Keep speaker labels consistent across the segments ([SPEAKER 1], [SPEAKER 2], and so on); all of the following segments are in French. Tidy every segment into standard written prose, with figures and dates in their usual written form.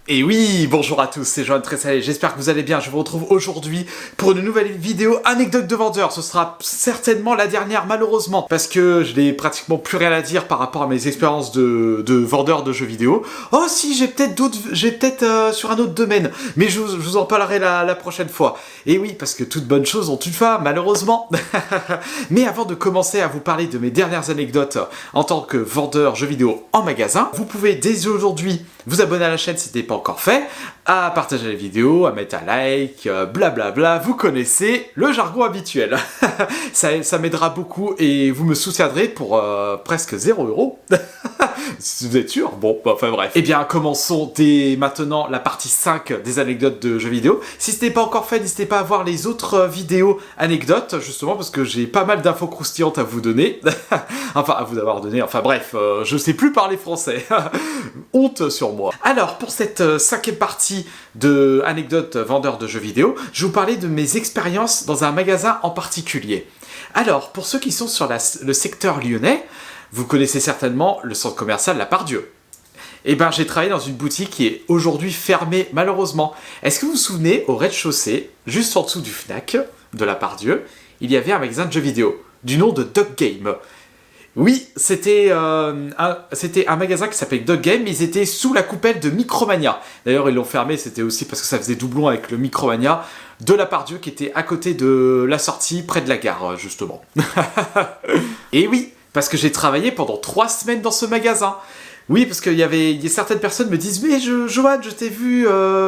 [SPEAKER 1] Et oui, bonjour à tous, c'est Johan Tressalé, j'espère que vous allez bien. Je vous retrouve aujourd'hui pour une nouvelle vidéo anecdote de vendeur. Ce sera certainement la dernière, malheureusement, parce que je n'ai pratiquement plus rien à dire par rapport à mes expériences de vendeur de jeux vidéo. Oh si, j'ai peut-être sur un autre domaine, mais je vous en parlerai la prochaine fois. Et oui, parce que toutes bonnes choses ont une fin, malheureusement. Mais avant de commencer à vous parler de mes dernières anecdotes en tant que vendeur jeux vidéo en magasin, vous pouvez dès aujourd'hui vous abonner à la chaîne si ce n'est pas encore fait, à partager la vidéo, à mettre un like, blablabla, vous connaissez le jargon habituel. ça m'aidera beaucoup et vous me soutiendrez pour presque 0 €. Vous êtes sûr? Bon, enfin bref. Eh bien, commençons dès maintenant la partie 5 des anecdotes de jeux vidéo. Si ce n'est pas encore fait, n'hésitez pas à voir les autres vidéos anecdotes, justement, parce que j'ai pas mal d'infos croustillantes à vous donner. Enfin, à vous avoir donné, enfin bref, je sais plus parler français. Honte sur moi. Alors, pour cette cinquième partie de anecdotes vendeurs de jeux vidéo, je vais vous parler de mes expériences dans un magasin en particulier. Alors, pour ceux qui sont sur le secteur lyonnais, vous connaissez certainement le centre commercial La Part-Dieu. Eh ben, j'ai travaillé dans une boutique qui est aujourd'hui fermée, malheureusement. Est-ce que vous vous souvenez, au rez-de-chaussée, juste en dessous du Fnac de La Part-Dieu, il y avait un magasin de jeux vidéo, du nom de Dog Game. Oui, c'était un magasin qui s'appelait Dog Game, mais ils étaient sous la coupelle de Micromania. D'ailleurs, ils l'ont fermé, c'était aussi parce que ça faisait doublon avec le Micromania de La Part-Dieu qui était à côté de la sortie, près de la gare, justement. Et oui, parce que j'ai travaillé pendant 3 semaines dans ce magasin. Oui, parce qu'il y a certaines personnes me disent « Mais Johan, je t'ai vu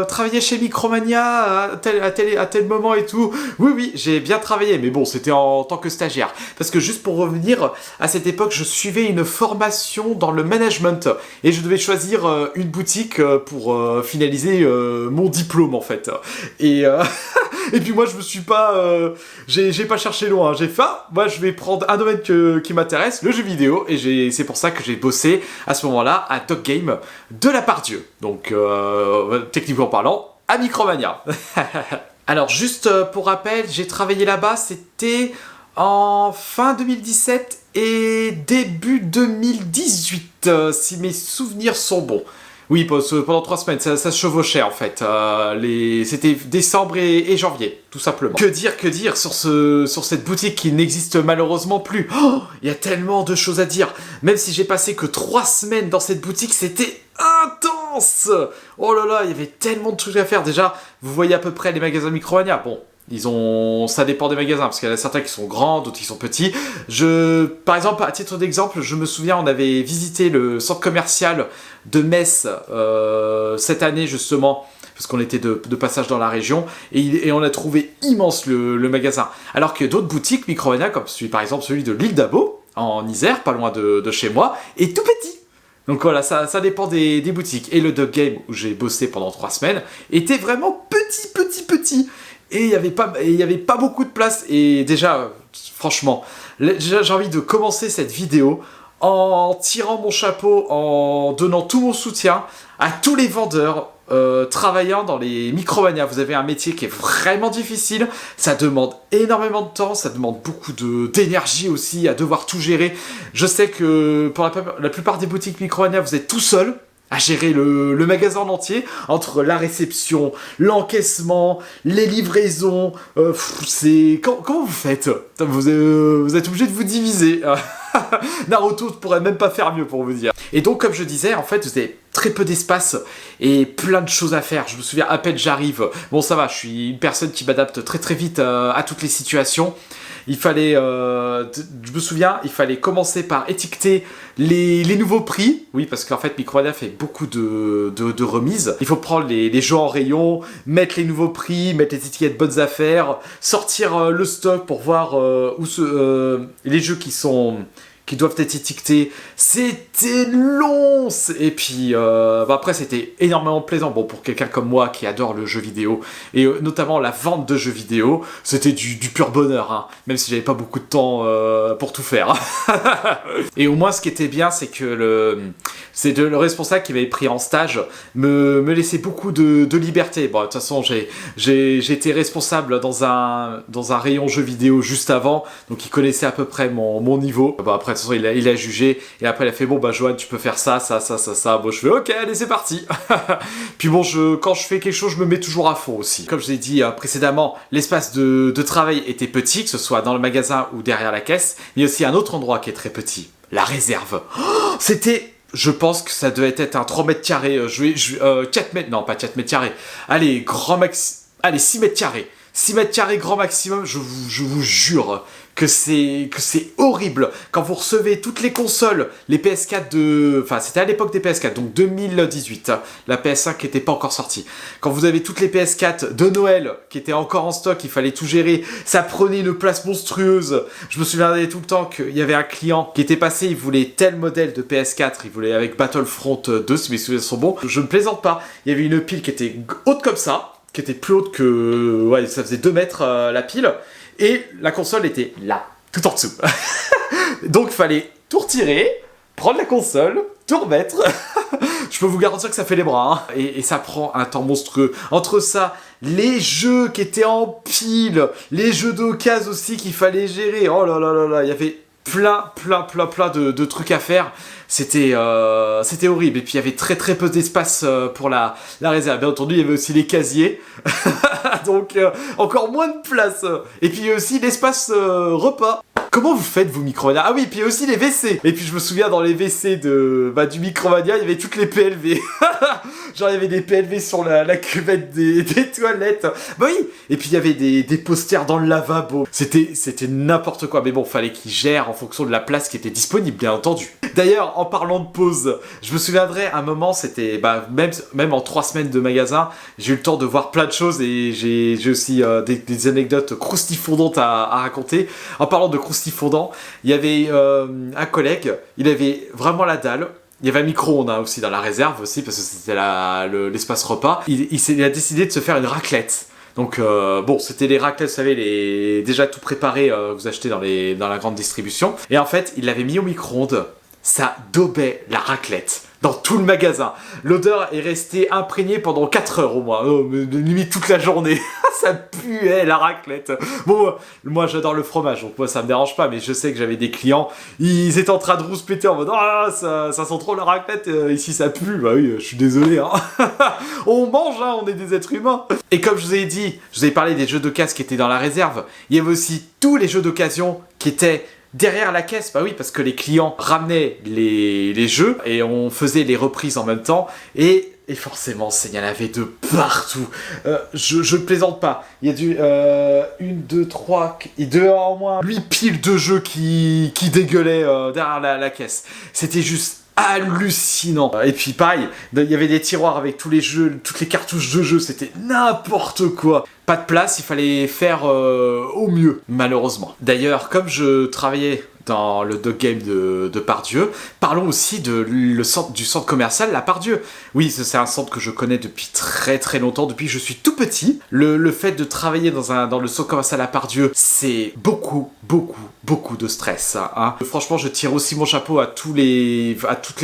[SPEAKER 1] travailler chez Micromania à tel moment et tout. » Oui, j'ai bien travaillé, mais bon, c'était en tant que stagiaire. Parce que juste pour revenir, à cette époque, je suivais une formation dans le management. Et je devais choisir une boutique pour finaliser mon diplôme, en fait. Et... Et puis moi, je me suis pas... j'ai pas cherché loin. J'ai fait, moi, je vais prendre un domaine qui m'intéresse, le jeu vidéo. Et c'est pour ça que j'ai bossé, à ce moment-là, à Dog Game de La Part-Dieu. Donc, techniquement parlant, à Micromania. Alors, juste pour rappel, j'ai travaillé là-bas, c'était en fin 2017 et début 2018, si mes souvenirs sont bons. Oui, pendant 3 semaines, ça se chevauchait en fait. C'était décembre et janvier, tout simplement. Que dire sur cette boutique qui n'existe malheureusement plus. Oh, il y a tellement de choses à dire. Même si j'ai passé que 3 semaines dans cette boutique, c'était intense. Oh là là, il y avait tellement de trucs à faire. Déjà, vous voyez à peu près les magasins Micromania. Bon. Ça dépend des magasins, parce qu'il y en a certains qui sont grands, d'autres qui sont petits. Par exemple, à titre d'exemple, je me souviens, on avait visité le centre commercial de Metz cette année, justement, parce qu'on était de passage dans la région, et on a trouvé immense le magasin. Alors que d'autres boutiques Micromania, comme par exemple celui de l'île d'Abo, en Isère, pas loin de chez moi, est tout petit. Donc voilà, ça dépend des boutiques. Et le Dog Game, où j'ai bossé pendant 3 semaines, était vraiment petit. Et il y avait pas beaucoup de place. Et déjà, franchement, j'ai envie de commencer cette vidéo en tirant mon chapeau, en donnant tout mon soutien à tous les vendeurs travaillant dans les Micromania. Vous avez un métier qui est vraiment difficile, ça demande énormément de temps, ça demande beaucoup d'énergie aussi à devoir tout gérer. Je sais que pour la plupart des boutiques Micromania, vous êtes tout seul à gérer le magasin en entier, entre la réception, l'encaissement, les livraisons. Comment vous faites? Vous êtes obligé de vous diviser. Naruto pourrait même pas faire mieux pour vous dire. Et donc, comme je disais, en fait, vous avez très peu d'espace et plein de choses à faire. Je me souviens, à peine j'arrive. Bon, ça va, je suis une personne qui m'adapte très vite à toutes les situations. Il fallait, je me souviens, il fallait commencer par étiqueter les nouveaux prix. Oui, parce qu'en fait, Micromania fait beaucoup de remises. Il faut prendre les jeux en rayon, mettre les nouveaux prix, mettre les étiquettes bonnes affaires, sortir le stock pour voir les jeux qui doivent être étiquetés. C'était long. Et puis après, c'était énormément plaisant. Bon, pour quelqu'un comme moi qui adore le jeu vidéo et notamment la vente de jeux vidéo, c'était du pur bonheur, hein, même si j'avais pas beaucoup de temps pour tout faire. Et au moins, ce qui était bien, c'est que le responsable qui m'avait pris en stage me laissait beaucoup de liberté. Bon, de toute façon, j'ai été responsable dans un rayon jeux vidéo juste avant, donc il connaissait à peu près mon niveau. Bon, après, toute façon, il a jugé. Et après, il a fait, bon, bah, Johan, tu peux faire ça. Bon, je fais, ok, allez, c'est parti. Puis bon, quand je fais quelque chose, je me mets toujours à fond aussi. Comme je l'ai dit précédemment, l'espace de travail était petit, que ce soit dans le magasin ou derrière la caisse. Il y a aussi un autre endroit qui est très petit, la réserve. Oh, c'était... Je pense que ça devait être un 3 mètres carrés, 4 mètres, non pas 4 mètres carrés, allez, allez, 6 mètres carrés. 6 mètres carrés grand maximum, je vous jure que c'est horrible. Quand vous recevez toutes les consoles, les PS4 Enfin, c'était à l'époque des PS4, donc 2018, la PS5 qui n'était pas encore sortie. Quand vous avez toutes les PS4 de Noël qui étaient encore en stock, il fallait tout gérer, ça prenait une place monstrueuse. Je me souviendrai tout le temps qu'il y avait un client qui était passé, il voulait tel modèle de PS4, il voulait avec Battlefront 2, si mes souvenirs sont bons. Je ne plaisante pas, il y avait une pile qui était haute comme ça, qui était plus haute que... Ouais, ça faisait 2 mètres la pile. Et la console était là, tout en dessous. Donc il fallait tout retirer, prendre la console, tout remettre. Je peux vous garantir que ça fait les bras. Hein. Et ça prend un temps monstrueux. Entre ça, les jeux qui étaient en pile, les jeux d'occasion aussi qu'il fallait gérer. Oh là là là là, il y avait plein de trucs à faire. C'était horrible. Et puis il y avait très peu d'espace pour la réserve. Bien entendu, il y avait aussi les casiers. Donc encore moins de place. Et puis il y a aussi l'espace repas. Comment vous faites, vous, Micromania? Ah oui, puis il y a aussi les WC. Et puis je me souviens, dans les WC du Micromania, il y avait toutes les PLV. Genre, il y avait des PLV sur la cuvette des toilettes. Bah oui. Et puis il y avait des posters dans le lavabo. C'était n'importe quoi. Mais bon, fallait qu'ils gèrent en fonction de la place qui était disponible, bien entendu. D'ailleurs, en parlant de pause, je me souviendrai, un moment, c'était... même en 3 semaines de magasin, j'ai eu le temps de voir plein de choses et j'ai aussi des anecdotes croustifondantes à raconter. En parlant de croustifondant, il y avait un collègue, il avait vraiment la dalle. Il y avait un micro-ondes aussi dans la réserve aussi, parce que c'était l'espace repas. Il a décidé de se faire une raclette. Donc bon, c'était les raclettes, vous savez, déjà tout préparé, vous achetez dans la grande distribution. Et en fait, il l'avait mis au micro-ondes. Ça daubait la raclette dans tout le magasin. L'odeur est restée imprégnée pendant 4 heures au moins. Limite toute la journée. Ça puait la raclette. Bon, moi j'adore le fromage, donc moi ça me dérange pas, mais je sais que j'avais des clients, ils étaient en train de rouspéter en mode ah ça sent trop la raclette, ici ça pue. Bah oui, je suis désolé. Hein. On mange, hein, on est des êtres humains. Et comme je vous ai dit, je vous ai parlé des jeux d'occasion qui étaient dans la réserve, il y avait aussi tous les jeux d'occasion qui étaient derrière la caisse. Bah oui, parce que les clients ramenaient les jeux et on faisait les reprises en même temps. Et forcément, il y en avait de partout. Je ne plaisante pas. Il y a une, deux, trois... Il devait y avoir au moins 8 piles de jeux qui dégueulaient derrière la caisse. C'était juste hallucinant. Et puis pareil, il y avait des tiroirs avec tous les jeux, toutes les cartouches de jeux, c'était n'importe quoi. Pas de place, il fallait faire au mieux, malheureusement. D'ailleurs, comme je travaillais dans le dog game de Pardieu, parlons aussi du centre commercial La Pardieu. Oui, c'est un centre que je connais depuis très longtemps, depuis que je suis tout petit. Le fait de travailler dans le centre commercial La Pardieu, c'est beaucoup de stress. Hein. Franchement, je tire aussi mon chapeau à toutes les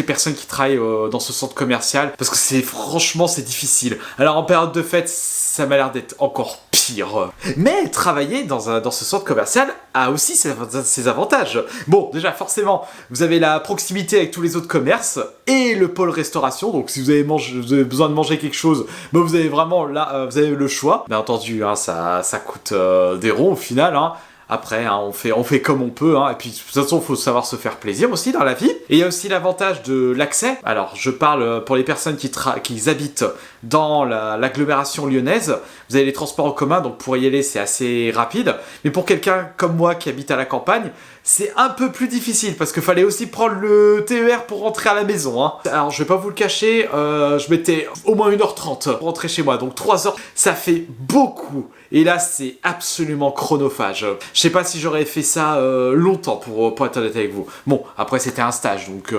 [SPEAKER 1] personnes qui travaillent dans ce centre commercial, parce que franchement, c'est difficile. Alors en période de fête, ça m'a l'air d'être encore pire. Mais travailler dans ce centre commercial a aussi ses avantages. Bon, déjà, forcément, vous avez la proximité avec tous les autres commerces et le pôle restauration. Donc, si vous avez besoin de manger quelque chose, bah, vous avez vraiment là, vous avez le choix. Bien entendu, hein, ça coûte des ronds au final. Hein. Après, hein, on fait comme on peut, hein. Et puis de toute façon, il faut savoir se faire plaisir aussi dans la vie. Et il y a aussi l'avantage de l'accès. Alors, je parle pour les personnes qui habitent dans l'agglomération lyonnaise. Vous avez les transports en commun, donc pour y aller, c'est assez rapide. Mais pour quelqu'un comme moi qui habite à la campagne, c'est un peu plus difficile, parce qu'il fallait aussi prendre le TER pour rentrer à la maison. Hein. Alors, je vais pas vous le cacher, je mettais au moins 1h30 pour rentrer chez moi. Donc 3 heures, ça fait beaucoup. Et là, c'est absolument chronophage. Je sais pas si j'aurais fait ça longtemps, pour être honnête avec vous. Bon, après, c'était un stage, donc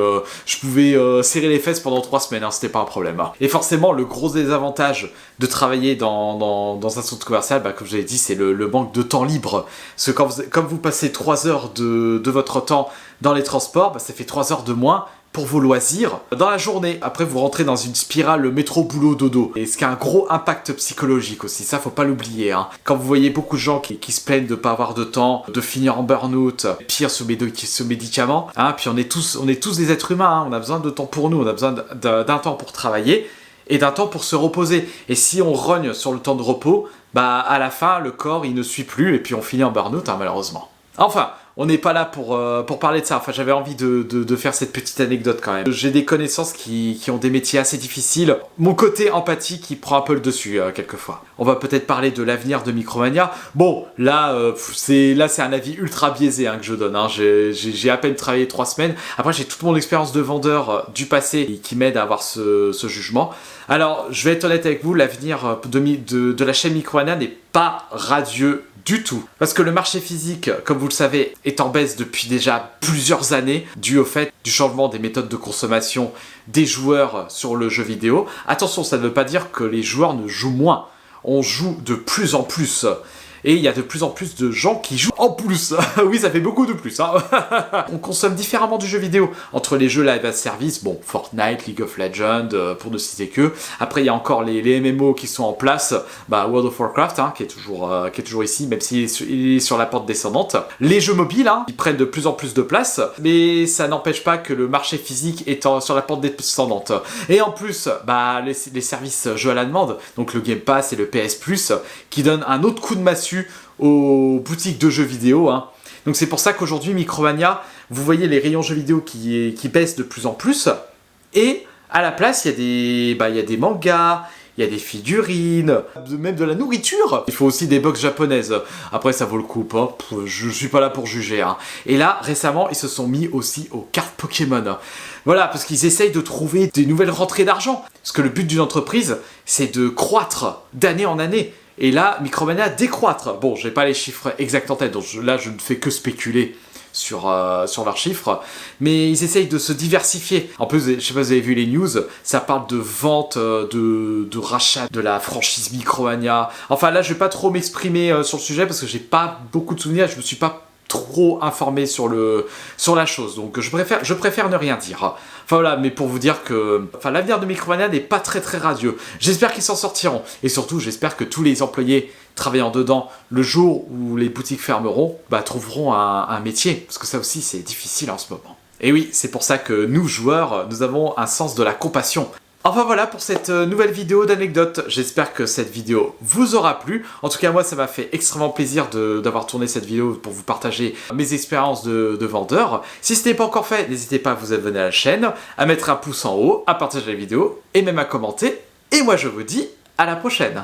[SPEAKER 1] je pouvais serrer les fesses pendant 3 semaines, hein, c'était pas un problème. Hein. Et forcément, le gros désavantage de travailler dans un centre commercial, bah, comme je l'ai dit, c'est le manque de temps libre. Parce que comme vous passez 3 heures de votre temps dans les transports, bah, ça fait 3 heures de moins pour vos loisirs dans la journée. Après, vous rentrez dans une spirale métro-boulot-dodo. Et ce qui a un gros impact psychologique aussi, ça faut pas l'oublier. Hein. Quand vous voyez beaucoup de gens qui se plaignent de pas avoir de temps, de finir en burn-out, pire sous médicaments, hein, puis on est tous des êtres humains, hein, on a besoin de temps pour nous, on a besoin d'un temps pour travailler et d'un temps pour se reposer. Et si on rogne sur le temps de repos, bah à la fin, le corps il ne suit plus et puis on finit en burn-out, hein, malheureusement. Enfin, on n'est pas là pour parler de ça. Enfin, j'avais envie de faire cette petite anecdote quand même. J'ai des connaissances qui ont des métiers assez difficiles. Mon côté empathie qui prend un peu le dessus, quelquefois. On va peut-être parler de l'avenir de Micromania. Bon, là, c'est un avis ultra biaisé hein, que je donne. Hein. J'ai à peine travaillé 3 semaines. Après, j'ai toute mon expérience de vendeur du passé qui m'aide à avoir ce jugement. Alors, je vais être honnête avec vous, l'avenir de la chaîne Micromania n'est pas radieux du tout. Parce que le marché physique, comme vous le savez, est en baisse depuis déjà plusieurs années, dû au fait du changement des méthodes de consommation des joueurs sur le jeu vidéo. Attention, ça ne veut pas dire que les joueurs ne jouent moins. On joue de plus en plus. Et il y a de plus en plus de gens qui jouent en plus. Oui, ça fait beaucoup de plus. Hein. On consomme différemment du jeu vidéo. Entre les jeux live as service, bon, Fortnite, League of Legends, pour ne citer que. Après, il y a encore les MMO qui sont en place. Bah, World of Warcraft, hein, qui est toujours ici, même s'il est sur la pente descendante. Les jeux mobiles, hein, ils prennent de plus en plus de place. Mais ça n'empêche pas que le marché physique est sur la pente descendante. Et en plus, bah, les services jeux à la demande, donc le Game Pass et le PS Plus, qui donnent un autre coup de massue aux boutiques de jeux vidéo. Hein. Donc c'est pour ça qu'aujourd'hui, Micromania, vous voyez les rayons jeux vidéo qui baissent de plus en plus. Et à la place, il y a des mangas, il y a des figurines, même de la nourriture. Il faut aussi des box japonaises. Après, ça vaut le coup, hein. Je suis pas là pour juger. Hein. Et là, récemment, ils se sont mis aussi aux cartes Pokémon. Voilà, parce qu'ils essayent de trouver des nouvelles rentrées d'argent. Parce que le but d'une entreprise, c'est de croître d'année en année. Et là, Micromania décroître. Bon, j'ai pas les chiffres exacts en tête, donc là, je ne fais que spéculer sur leurs chiffres. Mais ils essayent de se diversifier. En plus, je sais pas si vous avez vu les news, ça parle de vente, de rachat de la franchise Micromania. Enfin, là, je vais pas trop m'exprimer sur le sujet parce que j'ai pas beaucoup de souvenirs, je me suis pas trop informé sur la chose, donc je préfère ne rien dire. Enfin voilà, mais pour vous dire que l'avenir de Micromania n'est pas très radieux. J'espère qu'ils s'en sortiront, et surtout j'espère que tous les employés travaillant dedans, le jour où les boutiques fermeront, bah, trouveront un métier, parce que ça aussi c'est difficile en ce moment. Et oui, c'est pour ça que nous, joueurs, nous avons un sens de la compassion. Enfin voilà pour cette nouvelle vidéo d'anecdote. J'espère que cette vidéo vous aura plu. En tout cas, moi, ça m'a fait extrêmement plaisir d'avoir tourné cette vidéo pour vous partager mes expériences de vendeur. Si ce n'est pas encore fait, n'hésitez pas à vous abonner à la chaîne, à mettre un pouce en haut, à partager la vidéo et même à commenter. Et moi, je vous dis à la prochaine.